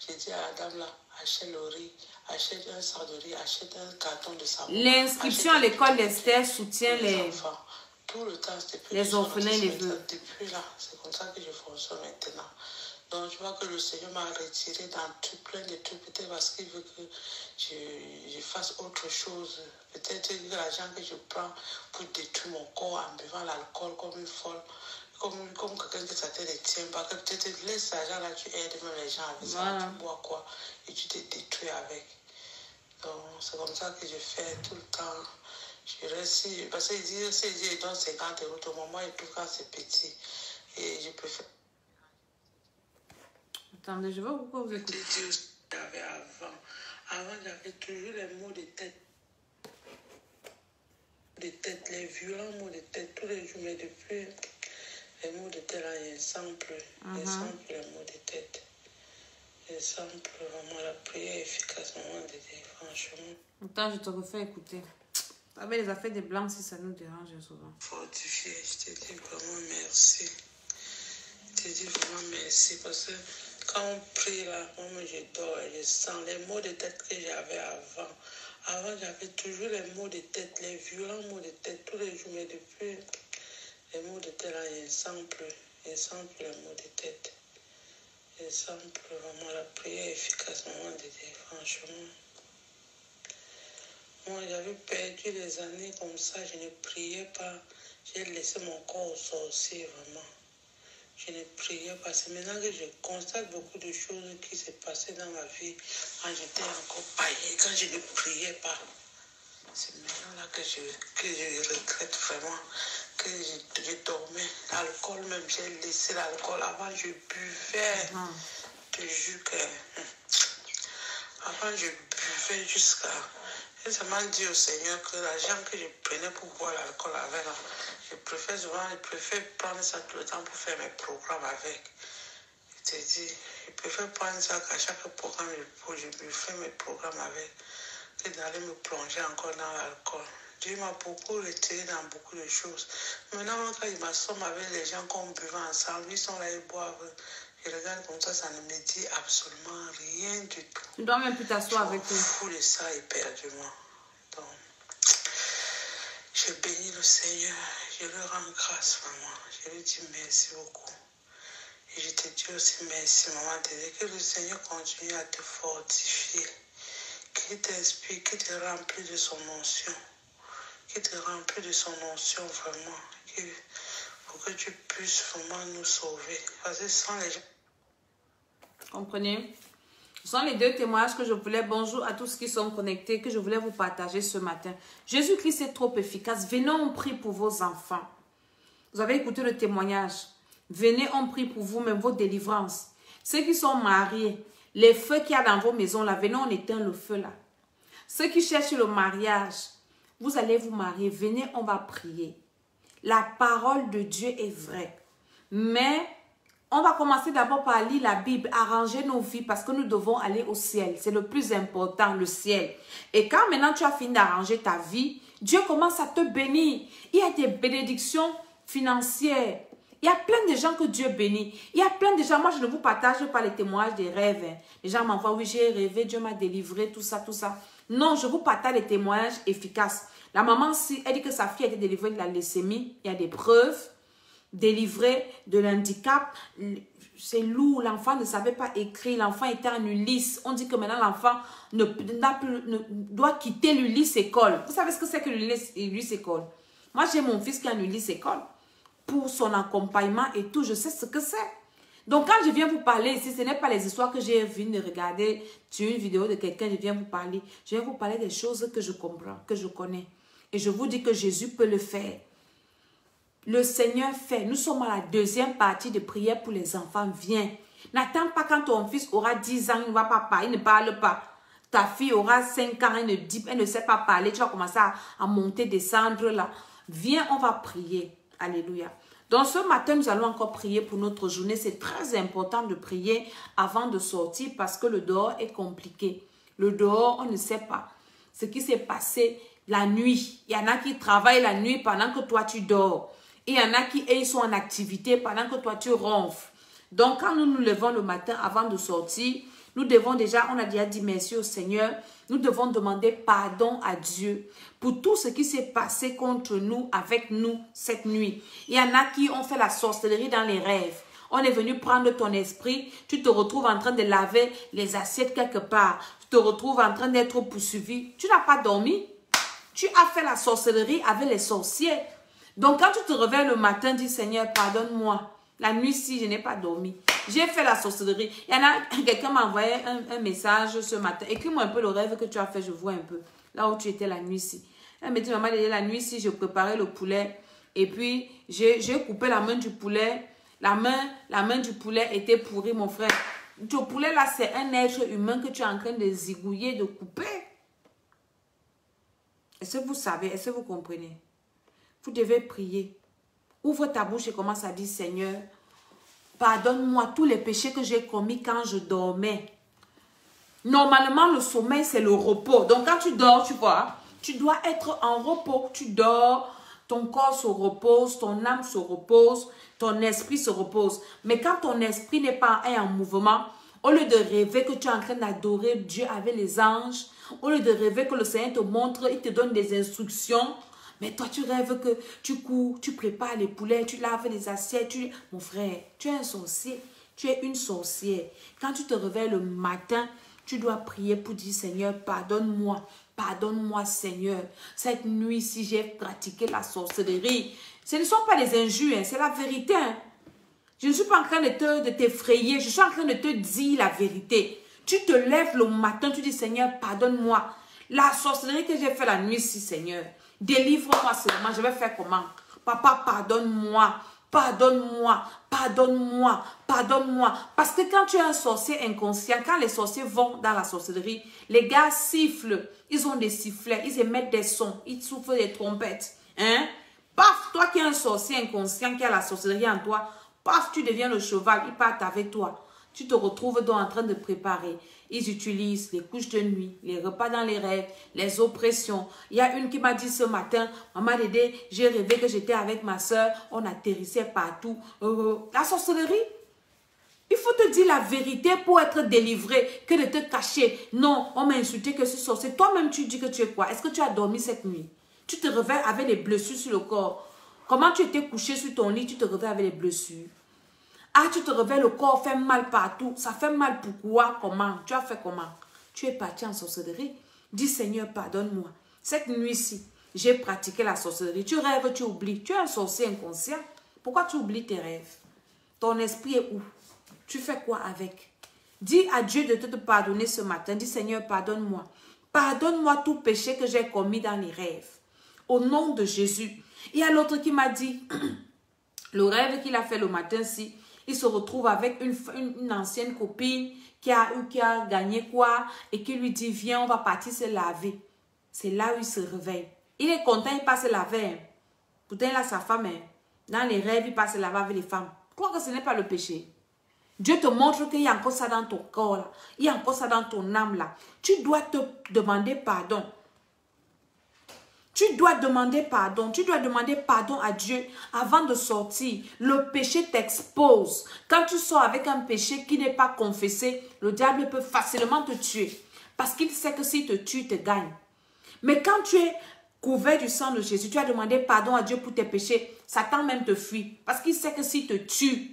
J'ai dit à la dame là, achète le riz, achète un sac de riz, achète un carton de savon. L'inscription à l'école d'Esther soutient les enfants. Tout le temps, depuis les orphelins, les veuves. Depuis là, c'est comme ça que je fonctionne maintenant. Donc, je vois que le Seigneur m'a retiré dans plein de trucs, peut-être parce qu'il veut que je fasse autre chose. Peut-être que l'argent que je prends pour détruire mon corps en buvant l'alcool comme une folle, comme quelqu'un que ça te retient pas, que peut-être laisse cet argent-là, tu aides même les gens avec ça, tu bois quoi, et tu te détruis avec. Donc, c'est comme ça que je fais tout le temps. Je reste, parce qu'il dit, il donne 50 €, au moment où il trouve quand c'est petit. Et je préfère. Attendez, je vois pourquoi vous écoutez. Avant, j'avais toujours les maux de tête. Les violents maux de tête, tous les jours, mais depuis les maux de tête, là, il y a un sample, les maux de tête. Il y a un sample, vraiment, la prière efficace, maman de Dieu, franchement. Attends, je te refais écouter. Avec les affaires des blancs, si ça nous dérange souvent. Fortifié, je te dis vraiment merci. Je te dis vraiment merci parce que quand on prie là, moi je dors et je sens les maux de tête que j'avais avant. Avant, j'avais toujours les maux de tête, les violents maux de tête tous les jours, mais depuis les maux de tête là, il y a un sample les maux de tête. Un sample, vraiment la prière efficace, maman de Dieu, franchement. Moi, j'avais perdu des années comme ça, je ne priais pas. J'ai laissé mon corps au sorcier, vraiment. Je ne priais pas. C'est maintenant que je constate beaucoup de choses qui se passaient dans ma vie quand j'étais encore païen, quand je ne priais pas. C'est maintenant là que je regrette vraiment, que je dormais. L'alcool même, j'ai laissé l'alcool. Avant, je buvais. Je te jure que... Avant, je buvais jusqu'à... J'ai seulement dit au Seigneur que l'argent que je prenais pour boire l'alcool avec, là, je préfère prendre ça tout le temps pour faire mes programmes avec. Je te dis, je préfère prendre ça qu'à chaque programme, je fais mes programmes avec, que d'aller me plonger encore dans l'alcool. Dieu m'a beaucoup retiré dans beaucoup de choses. Maintenant, quand il m'assomme avec les gens qu'on buvait ensemble, ils sont là, ils boivent. Je regarde comme ça ne me dit absolument rien du tout. Tu dois même plus t'asseoir avec eux. Je fous de ça éperdument. Donc, je bénis le Seigneur. Je lui rends grâce, maman. Je lui dis merci beaucoup. Et je te dis aussi merci, maman. Que le Seigneur continue à te fortifier. Qu'il t'inspire, qu'il te remplit de son onction. Qu'il te remplit de son onction, vraiment. Pour que tu puisses vraiment nous sauver. Parce que sans les gens... Comprenez? Ce sont les deux témoignages que je voulais, bonjour à tous qui sont connectés, que je voulais vous partager ce matin. Jésus-Christ est trop efficace. Venez, on prie pour vos enfants. Vous avez écouté le témoignage. Venez, on prie pour vous-même, vos délivrances. Ceux qui sont mariés, les feux qu'il y a dans vos maisons, là, venez, on éteint le feu là. Ceux qui cherchent le mariage, vous allez vous marier. Venez, on va prier. La parole de Dieu est vraie. Mais on va commencer d'abord par lire la Bible, arranger nos vies parce que nous devons aller au ciel. C'est le plus important, le ciel. Et quand maintenant tu as fini d'arranger ta vie, Dieu commence à te bénir. Il y a des bénédictions financières. Il y a plein de gens que Dieu bénit. Il y a plein de gens, moi je ne vous partage pas les témoignages des rêves. Hein. Les gens m'envoient, oui j'ai rêvé, Dieu m'a délivré, tout ça, tout ça. Non, je vous partage les témoignages efficaces. La maman, si elle dit que sa fille a été délivrée de la leucémie, il y a des preuves. Délivrée de l'handicap, c'est lourd, l'enfant ne savait pas écrire, l'enfant était en Ulysse. On dit que maintenant l'enfant doit quitter l'Ulysse école. Vous savez ce que c'est que l'Ulysse école? Moi j'ai mon fils qui est en Ulysse école. Pour son accompagnement et tout, je sais ce que c'est. Donc quand je viens vous parler ici, ce n'est pas les histoires que j'ai vu de regarder sur une vidéo de quelqu'un, je viens vous parler. Je viens vous parler des choses que je comprends, que je connais. Et je vous dis que Jésus peut le faire. Le Seigneur fait. Nous sommes à la deuxième partie de prière pour les enfants. Viens. N'attends pas quand ton fils aura 10 ans, il ne va pas parler, il ne parle pas. Ta fille aura 5 ans, elle ne sait pas parler. Tu vas commencer à monter, descendre là. Viens, on va prier. Alléluia. Donc ce matin, nous allons encore prier pour notre journée. C'est très important de prier avant de sortir parce que le dehors est compliqué. Le dehors, on ne sait pas ce qui s'est passé la nuit. Il y en a qui travaillent la nuit pendant que toi tu dors. Et il y en a qui ils sont en activité pendant que toi tu ronfles. Donc quand nous nous levons le matin avant de sortir, nous devons déjà, on a déjà dit merci au Seigneur, nous devons demander pardon à Dieu pour tout ce qui s'est passé contre nous, avec nous cette nuit. Il y en a qui ont fait la sorcellerie dans les rêves. On est venu prendre ton esprit, tu te retrouves en train de laver les assiettes quelque part. Tu te retrouves en train d'être poursuivi. Tu n'as pas dormi. Tu as fait la sorcellerie avec les sorciers. Donc, quand tu te réveilles le matin, dis Seigneur, pardonne-moi. La nuit, si je n'ai pas dormi. J'ai fait la sorcellerie. Il y en a, quelqu'un m'a envoyé un message ce matin. Écris-moi un peu le rêve que tu as fait, je vois un peu. Là où tu étais la nuit, si. Elle me dit, maman, la nuit, si je préparais le poulet. Et puis, j'ai coupé la main du poulet. La main du poulet était pourrie, mon frère. Le poulet, là, c'est un être humain que tu es en train de zigouiller, de couper. Est-ce que vous savez, est-ce que vous comprenez? Vous devez prier. Ouvre ta bouche et commence à dire, Seigneur, pardonne-moi tous les péchés que j'ai commis quand je dormais. Normalement, le sommeil, c'est le repos. Donc, quand tu dors, tu vois, tu dois être en repos. Tu dors, ton corps se repose, ton âme se repose, ton esprit se repose. Mais quand ton esprit n'est pas en mouvement, au lieu de rêver que tu es en train d'adorer Dieu avec les anges, au lieu de rêver que le Seigneur te montre, il te donne des instructions, mais toi, tu rêves que tu cours, tu prépares les poulets, tu laves les assiettes. Mon frère, tu es un sorcier. Tu es une sorcière. Quand tu te réveilles le matin, tu dois prier pour dire, Seigneur, pardonne-moi. Pardonne-moi, Seigneur. Cette nuit, si j'ai pratiqué la sorcellerie, ce ne sont pas des injures, hein, c'est la vérité. Hein. Je ne suis pas en train de t'effrayer. Je suis en train de te dire la vérité. Tu te lèves le matin, tu dis, Seigneur, pardonne-moi. La sorcellerie que j'ai fait la nuit, si, Seigneur. Délivre-moi seulement, je vais faire comment? Papa, pardonne-moi, pardonne-moi, pardonne-moi, pardonne-moi. Parce que quand tu es un sorcier inconscient, quand les sorciers vont dans la sorcellerie, les gars sifflent, ils ont des sifflets, ils émettent des sons, ils soufflent des trompettes. Hein? Paf, toi qui es un sorcier inconscient, qui a la sorcellerie en toi, paf, tu deviens le cheval, ils partent avec toi. Tu te retrouves donc en train de préparer. Ils utilisent les couches de nuit, les repas dans les rêves, les oppressions. Il y a une qui m'a dit ce matin, maman Dédé, j'ai rêvé que j'étais avec ma soeur, on atterrissait partout. La sorcellerie, il faut te dire la vérité pour être délivré, que de te cacher. Non, on m'a insulté que ce sorcier. Toi-même, tu dis que tu es quoi? Est-ce que tu as dormi cette nuit? Tu te réveilles avec les blessures sur le corps. Comment tu étais couché sur ton lit, tu te réveilles avec les blessures? Ah, tu te réveilles, le corps fait mal partout. Ça fait mal pourquoi? Comment? Tu as fait comment? Tu es parti en sorcellerie. Dis, Seigneur, pardonne-moi. Cette nuit-ci, j'ai pratiqué la sorcellerie. Tu rêves, tu oublies. Tu es un sorcier inconscient. Pourquoi tu oublies tes rêves? Ton esprit est où? Tu fais quoi avec? Dis à Dieu de te pardonner ce matin. Dis Seigneur, pardonne-moi. Pardonne-moi tout péché que j'ai commis dans les rêves. Au nom de Jésus. Il y a l'autre qui m'a dit, le rêve qu'il a fait le matin-ci, il se retrouve avec une ancienne copine qui a gagné quoi et qui lui dit, viens, on va partir se laver. C'est là où il se réveille. Il est content, il passe se laver. Pourtant, il a sa femme. Dans les rêves, il passe se laver avec les femmes. Crois que ce n'est pas le péché. Dieu te montre qu'il y a encore ça dans ton corps, là. Il y a encore ça dans ton âme, là. Tu dois te demander pardon. Tu dois demander pardon. Tu dois demander pardon à Dieu avant de sortir. Le péché t'expose. Quand tu sors avec un péché qui n'est pas confessé, le diable peut facilement te tuer. Parce qu'il sait que s'il te tue, il te gagne. Mais quand tu es couvert du sang de Jésus, tu as demandé pardon à Dieu pour tes péchés. Satan même te fuit. Parce qu'il sait que s'il te tue,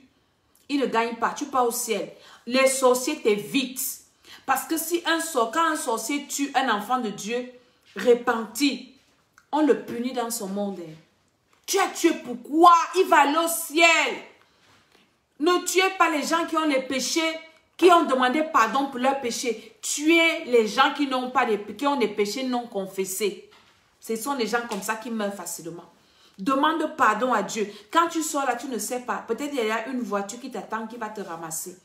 il ne gagne pas. Tu pars au ciel. Les sorciers t'évitent. Parce que quand un sorcier tue un enfant de Dieu, repenti, on le punit dans son monde. Tu as tué pourquoi? Il va aller au ciel. Ne tuez pas les gens qui ont les péchés, qui ont demandé pardon pour leurs péchés. Tuez les gens qui ont des péchés non confessés. Ce sont les gens comme ça qui meurent facilement. Demande pardon à Dieu. Quand tu sors là, tu ne sais pas. Peut-être il y a une voiture qui t'attend, qui va te ramasser.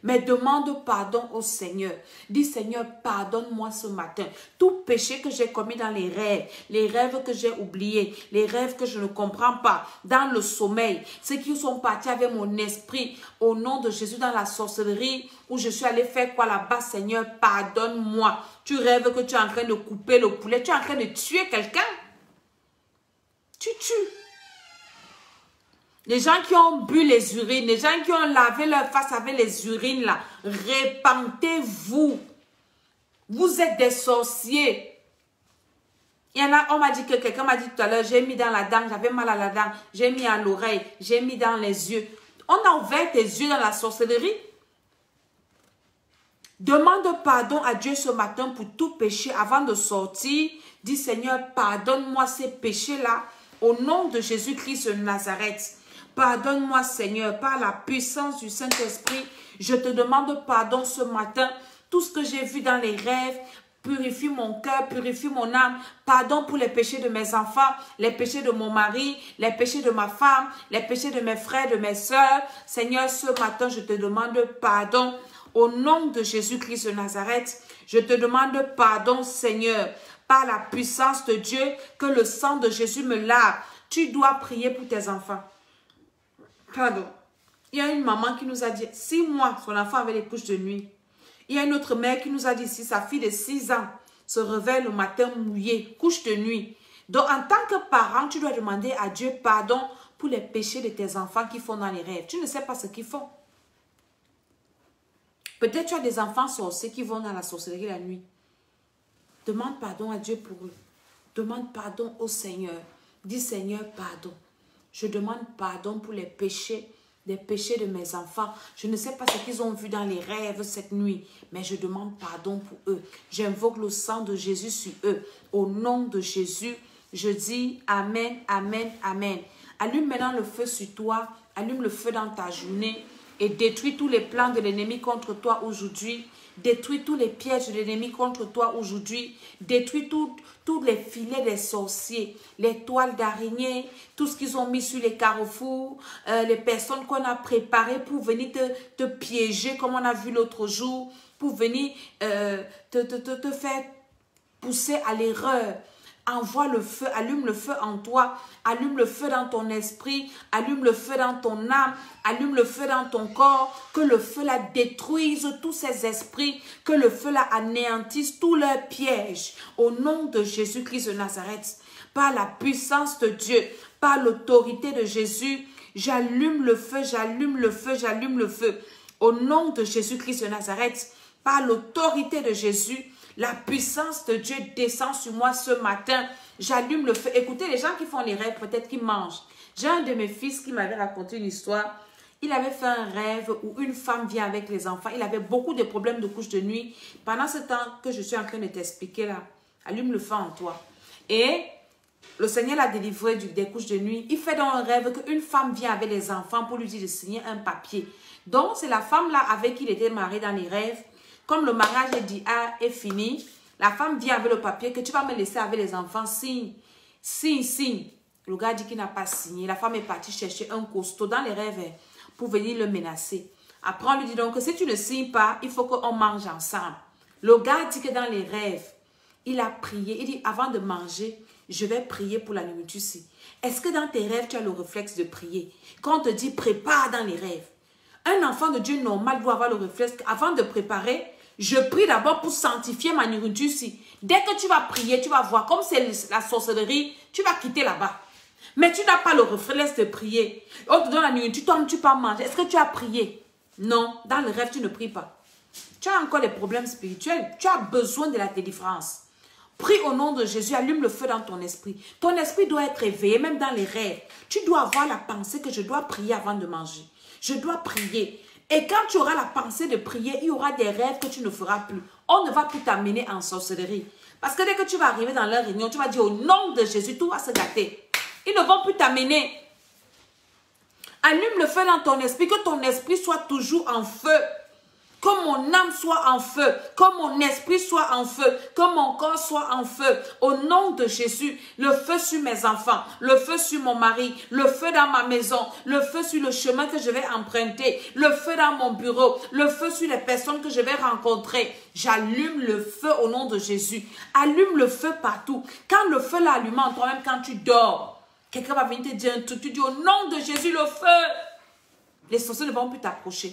Mais demande pardon au Seigneur. Dis Seigneur, pardonne-moi ce matin. Tout péché que j'ai commis dans les rêves que j'ai oubliés, les rêves que je ne comprends pas, dans le sommeil, ceux qui sont partis avec mon esprit, au nom de Jésus, dans la sorcellerie, où je suis allé faire quoi là-bas, Seigneur, pardonne-moi. Tu rêves que tu es en train de couper le poulet, tu es en train de tuer quelqu'un. Tu tues. Les gens qui ont bu les urines, les gens qui ont lavé leur face avec les urines là, répentez-vous. Vous êtes des sorciers. Il y en a, on m'a dit que quelqu'un m'a dit tout à l'heure, j'ai mis dans la dent, j'avais mal à la dent, j'ai mis à l'oreille, j'ai mis dans les yeux. On a ouvert tes yeux dans la sorcellerie. Demande pardon à Dieu ce matin pour tout péché avant de sortir. Dis Seigneur, pardonne-moi ces péchés-là au nom de Jésus-Christ de Nazareth. Pardonne-moi Seigneur, par la puissance du Saint-Esprit, je te demande pardon ce matin. Tout ce que j'ai vu dans les rêves, purifie mon cœur, purifie mon âme. Pardon pour les péchés de mes enfants, les péchés de mon mari, les péchés de ma femme, les péchés de mes frères, de mes sœurs. Seigneur, ce matin, je te demande pardon. Au nom de Jésus-Christ de Nazareth, je te demande pardon Seigneur, par la puissance de Dieu, que le sang de Jésus me lave. Tu dois prier pour tes enfants. Pardon. Il y a une maman qui nous a dit, 6 mois, son enfant avait des couches de nuit. Il y a une autre mère qui nous a dit, si sa fille de 6 ans se réveille le matin mouillée, couche de nuit. Donc, en tant que parent, tu dois demander à Dieu pardon pour les péchés de tes enfants qui font dans les rêves. Tu ne sais pas ce qu'ils font. Peut-être tu as des enfants sorciers qui vont dans la sorcellerie la nuit. Demande pardon à Dieu pour eux. Demande pardon au Seigneur. Dis Seigneur, pardon. Je demande pardon pour les péchés, de mes enfants. Je ne sais pas ce qu'ils ont vu dans les rêves cette nuit, mais je demande pardon pour eux. J'invoque le sang de Jésus sur eux. Au nom de Jésus, je dis Amen, Amen, Amen. Allume maintenant le feu sur toi, allume le feu dans ta journée et détruis tous les plans de l'ennemi contre toi aujourd'hui. Détruis tous les pièges de l'ennemi contre toi aujourd'hui. Détruis tous les filets des sorciers, les toiles d'araignée, tout ce qu'ils ont mis sur les carrefours, les personnes qu'on a préparées pour venir te piéger comme on a vu l'autre jour, pour venir te faire pousser à l'erreur. Envoie le feu, allume le feu en toi, allume le feu dans ton esprit, allume le feu dans ton âme, allume le feu dans ton corps, que le feu la détruise tous ces esprits, que le feu la anéantisse tous leurs pièges. Au nom de Jésus-Christ de Nazareth, par la puissance de Dieu, par l'autorité de Jésus, j'allume le feu, j'allume le feu, j'allume le feu. Au nom de Jésus-Christ de Nazareth, par l'autorité de Jésus, la puissance de Dieu descend sur moi ce matin. J'allume le feu. Écoutez, les gens qui font les rêves, peut-être qu'ils mangent. J'ai un de mes fils qui m'avait raconté une histoire. Il avait fait un rêve où une femme vient avec les enfants. Il avait beaucoup de problèmes de couche de nuit. Pendant ce temps que je suis en train de t'expliquer là, allume le feu en toi. Et Le Seigneur l'a délivré des couches de nuit. Il fait dans un rêve qu'une femme vient avec les enfants pour lui dire de signer un papier. Donc, c'est la femme là avec qui il était marié dans les rêves. Comme le mariage est fini, la femme vient avec le papier que tu vas me laisser avec les enfants. Signe, signe, signe. Le gars dit qu'il n'a pas signé. La femme est partie chercher un costaud dans les rêves pour venir le menacer. Après, on lui dit donc que si tu ne signes pas, il faut qu'on mange ensemble. Le gars dit que dans les rêves, il a prié. Il dit, avant de manger, je vais prier pour la nourriture ici. Est-ce que dans tes rêves, tu as le réflexe de prier? Quand on te dit, prépare dans les rêves. Un enfant de Dieu normal doit avoir le réflexe. Avant de préparer, je prie d'abord pour sanctifier ma nourriture ici. Dès que tu vas prier, tu vas voir. Comme c'est la sorcellerie, tu vas quitter là-bas. Mais tu n'as pas le réflexe de prier. On te donne la nourriture, tu peux manger. Est-ce que tu as prié? Non, dans le rêve, tu ne pries pas. Tu as encore des problèmes spirituels. Tu as besoin de la délivrance. Prie au nom de Jésus, allume le feu dans ton esprit. Ton esprit doit être éveillé, même dans les rêves. Tu dois avoir la pensée que je dois prier avant de manger. Je dois prier. Et quand tu auras la pensée de prier, il y aura des rêves que tu ne feras plus. On ne va plus t'amener en sorcellerie. Parce que dès que tu vas arriver dans leur réunion, tu vas dire au nom de Jésus, tout va se gâter. Ils ne vont plus t'amener. Allume le feu dans ton esprit, que ton esprit soit toujours en feu. Que mon âme soit en feu, que mon esprit soit en feu, que mon corps soit en feu. Au nom de Jésus, le feu sur mes enfants, le feu sur mon mari, le feu dans ma maison, le feu sur le chemin que je vais emprunter, le feu dans mon bureau, le feu sur les personnes que je vais rencontrer. J'allume le feu au nom de Jésus. Allume le feu partout. Quand le feu l'allume en toi-même, quand tu dors, quelqu'un va venir te dire un truc, tu dis au nom de Jésus le feu. Les sorciers ne vont plus t'approcher.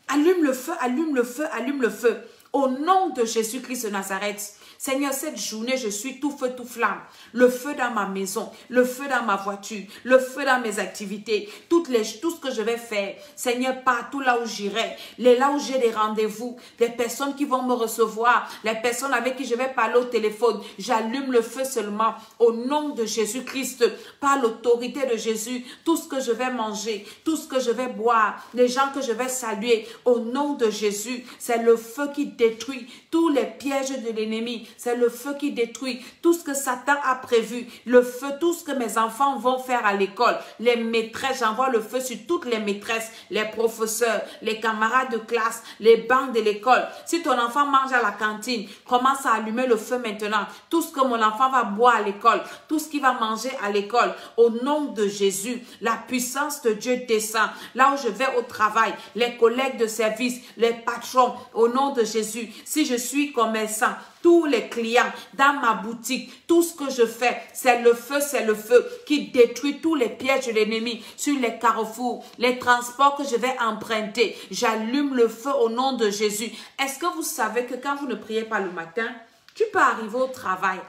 Allume le feu, allume le feu, allume le feu. Au nom de Jésus-Christ de Nazareth. Seigneur, cette journée, je suis tout feu, tout flamme. Le feu dans ma maison, le feu dans ma voiture, le feu dans mes activités, tout ce que je vais faire. Seigneur, partout là où j'irai, là où j'ai des rendez-vous, les personnes qui vont me recevoir, les personnes avec qui je vais parler au téléphone, j'allume le feu seulement. Au nom de Jésus-Christ, par l'autorité de Jésus, tout ce que je vais manger, tout ce que je vais boire, les gens que je vais saluer, au nom de Jésus, c'est le feu qui détruit tous les pièges de l'ennemi. C'est le feu qui détruit tout ce que Satan a prévu. Le feu, tout ce que mes enfants vont faire à l'école. Les maîtresses, j'envoie le feu sur toutes les maîtresses, les professeurs, les camarades de classe, les bancs de l'école. Si ton enfant mange à la cantine, commence à allumer le feu maintenant. Tout ce que mon enfant va boire à l'école, tout ce qu'il va manger à l'école, au nom de Jésus, la puissance de Dieu descend. Là où je vais au travail, les collègues de service, les patrons, au nom de Jésus. Si je suis commerçant, tous les clients dans ma boutique, tout ce que je fais, c'est le feu qui détruit tous les pièges de l'ennemi sur les carrefours, les transports que je vais emprunter. J'allume le feu au nom de Jésus. Est-ce que vous savez que quand vous ne priez pas le matin, tu peux arriver au travail.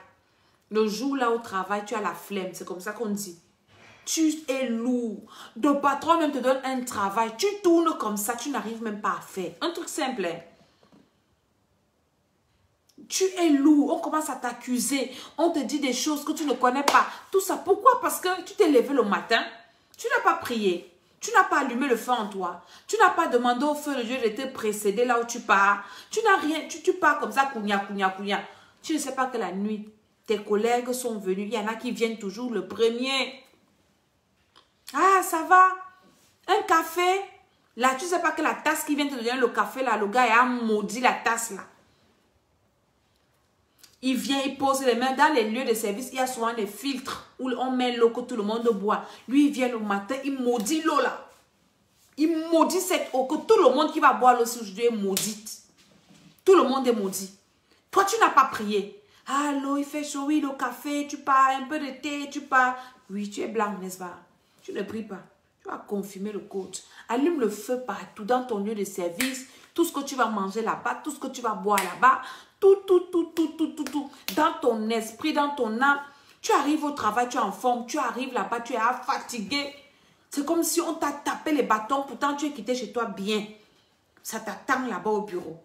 Le jour là au travail, tu as la flemme, c'est comme ça qu'on dit. Tu es lourd. Le patron même te donne un travail, tu tournes comme ça, tu n'arrives même pas à faire. Un truc simple, hein? Tu es lourd, on commence à t'accuser, on te dit des choses que tu ne connais pas. Tout ça, pourquoi? Parce que tu t'es levé le matin, tu n'as pas prié, tu n'as pas allumé le feu en toi, tu n'as pas demandé au feu de Dieu de te précéder là où tu pars. Tu n'as rien, tu pars comme ça, kounia. Tu ne sais pas que la nuit, tes collègues sont venus, il y en a qui viennent toujours le premier. Ah, ça va? Un café? Là, tu ne sais pas que la tasse qui vient te donner le café, là, le gars a maudit la tasse là. Il vient, il pose les mains. Dans les lieux de service, il y a souvent des filtres où on met l'eau que tout le monde boit. Lui, il vient le matin, il maudit l'eau là. Il maudit cette eau que tout le monde qui va boire l'eau aujourd'hui est maudite. Tout le monde est maudit. Toi, tu n'as pas prié. Ah, l'eau, il fait chaud, oui, le café, tu pars, un peu de thé, tu pars. Oui, tu es blanc, n'est-ce pas? Tu ne pries pas. Tu vas confirmer le code. Allume le feu partout dans ton lieu de service. Tout ce que tu vas manger là-bas, tout ce que tu vas boire là-bas. Tout. Dans ton esprit, dans ton âme. Tu arrives au travail, tu es en forme. Tu arrives là-bas, tu es fatigué. C'est comme si on t'a tapé les bâtons. Pourtant, tu es quitté chez toi bien. Ça t'attend là-bas au bureau.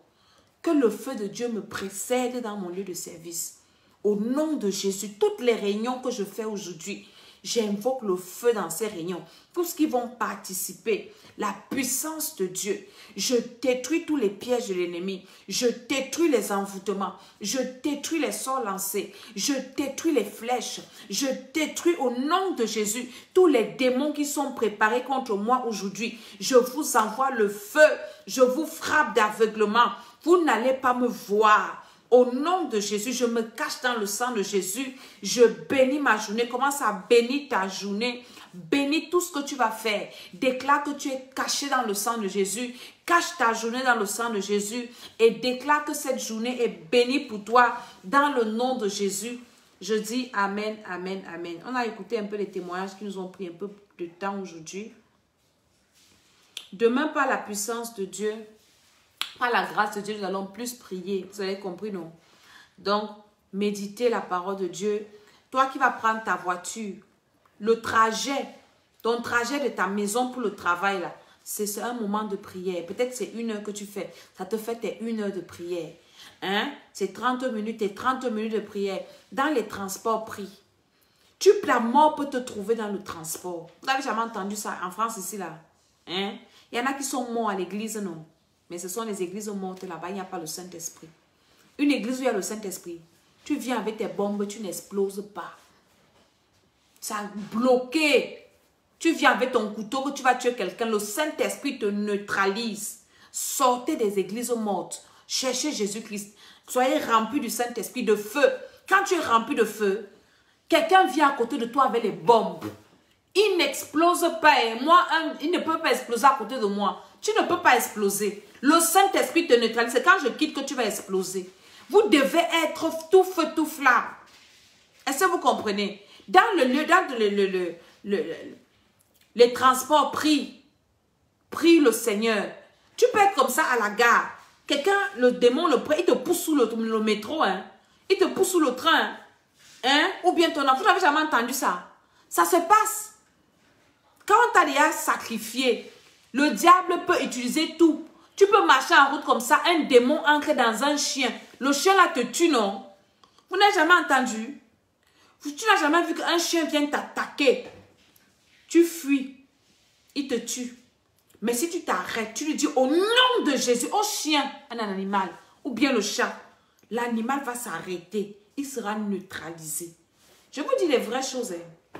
Que le feu de Dieu me précède dans mon lieu de service. Au nom de Jésus, toutes les réunions que je fais aujourd'hui, J'invoque le feu dans ces réunions. Tous ceux qui vont participer, la puissance de Dieu. Je détruis tous les pièges de l'ennemi. Je détruis les envoûtements. Je détruis les sorts lancés. Je détruis les flèches. Je détruis au nom de Jésus tous les démons qui sont préparés contre moi aujourd'hui. Je vous envoie le feu. Je vous frappe d'aveuglement. Vous n'allez pas me voir. Au nom de Jésus, je me cache dans le sang de Jésus. Je bénis ma journée. Commence à bénir ta journée. Bénis tout ce que tu vas faire. Déclare que tu es caché dans le sang de Jésus. Cache ta journée dans le sang de Jésus. Et déclare que cette journée est bénie pour toi dans le nom de Jésus. Je dis Amen, Amen, Amen. On a écouté un peu les témoignages qui nous ont pris un peu de temps aujourd'hui. Demain, par la puissance de Dieu, par la grâce de Dieu, nous allons plus prier. Vous avez compris, non? Donc, méditez la parole de Dieu. Toi qui vas prendre ta voiture, le trajet, ton trajet de ta maison pour le travail, là, c'est un moment de prière. Peut-être c'est 1 heure que tu fais. Ça te fait tes 1 heure de prière. Hein? C'est 30 minutes et 30 minutes de prière. Dans les transports, prie. La mort peut te trouver dans le transport. Vous n'avez jamais entendu ça en France ici, là? Hein? Il y en a qui sont morts à l'église, non? Mais ce sont les églises mortes là-bas, il n'y a pas le Saint-Esprit. Une église où il y a le Saint-Esprit, tu viens avec tes bombes, tu n'exploses pas. Ça a bloqué. Tu viens avec ton couteau que tu vas tuer quelqu'un, le Saint-Esprit te neutralise. Sortez des églises mortes. Cherchez Jésus-Christ. Soyez remplis du Saint-Esprit, de feu. Quand tu es rempli de feu, quelqu'un vient à côté de toi avec les bombes. Il n'explose pas. Et moi, il ne peut pas exploser à côté de moi. Tu ne peux pas exploser. Le Saint-Esprit te neutralise. C'est quand je quitte que tu vas exploser. Vous devez être tout feu, tout flamme. Est-ce que vous comprenez? Dans le lieu, dans les transports, prie le Seigneur. Tu peux être comme ça à la gare. Quelqu'un, le démon, il te pousse sous le métro. Hein? Il te pousse sous le train. Hein? Ou bien ton enfant. Vous n'avez jamais entendu ça? Ça se passe. Quand on t'a déjà sacrifié, le diable peut utiliser tout. Tu peux marcher en route comme ça, un démon entre dans un chien. Le chien là te tue, non? Vous n'avez jamais entendu? Tu n'as jamais vu qu'un chien vient t'attaquer. Tu fuis. Il te tue. Mais si tu t'arrêtes, tu lui dis au nom de Jésus, au chien, un animal, ou bien le chat, l'animal va s'arrêter. Il sera neutralisé. Je vous dis les vraies choses. Hein.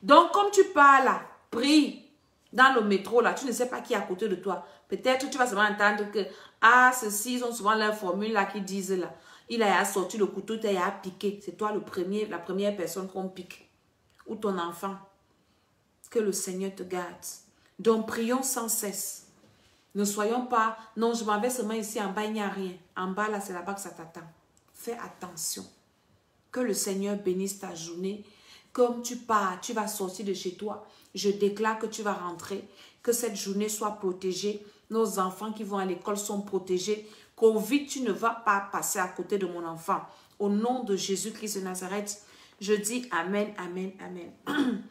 Donc, comme tu pars là, prie dans le métro là, tu ne sais pas qui est à côté de toi. Peut-être tu vas seulement entendre que, ah, ceux-ci, ils ont souvent leur formule là qui disent là, il a sorti le couteau, il a piqué. C'est toi la première personne qu'on pique. Ou ton enfant. Que le Seigneur te garde. Donc, prions sans cesse. Ne soyons pas, non, je m'en vais seulement ici, en bas, il n'y a rien. En bas, là, c'est là-bas que ça t'attend. Fais attention. Que le Seigneur bénisse ta journée. Comme tu pars, tu vas sortir de chez toi. Je déclare que tu vas rentrer. Que cette journée soit protégée. Nos enfants qui vont à l'école sont protégés. Covid, tu ne vas pas passer à côté de mon enfant. Au nom de Jésus-Christ de Nazareth, je dis Amen, Amen, Amen.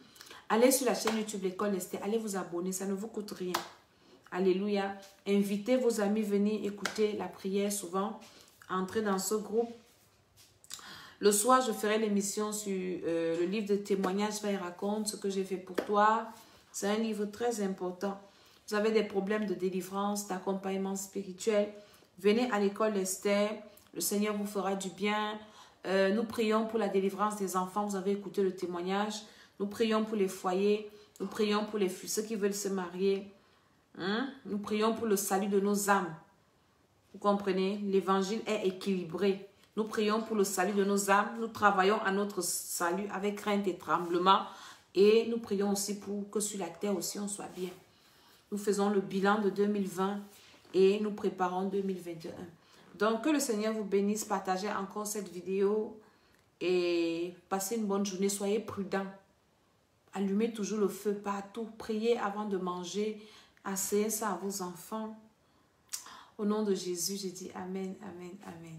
Allez sur la chaîne YouTube L'École Esther. Allez vous abonner, ça ne vous coûte rien. Alléluia. Invitez vos amis, venir écouter la prière souvent. Entrez dans ce groupe. Le soir, je ferai l'émission sur le livre de témoignages. Il raconte ce que j'ai fait pour toi. C'est un livre très important. Vous avez des problèmes de délivrance, d'accompagnement spirituel. Venez à l'école Esther. Le Seigneur vous fera du bien. Nous prions pour la délivrance des enfants. Vous avez écouté le témoignage. Nous prions pour les foyers. Nous prions pour ceux qui veulent se marier. Nous prions pour le salut de nos âmes. Vous comprenez? L'évangile est équilibré. Nous prions pour le salut de nos âmes. Nous travaillons à notre salut avec crainte et tremblement. Et nous prions aussi pour que sur la terre aussi on soit bien. Nous faisons le bilan de 2020 et nous préparons 2021. Donc que le Seigneur vous bénisse. Partagez encore cette vidéo et passez une bonne journée. Soyez prudents. Allumez toujours le feu partout. Priez avant de manger. Asseyez ça à vos enfants. Au nom de Jésus, je dis Amen, Amen, Amen.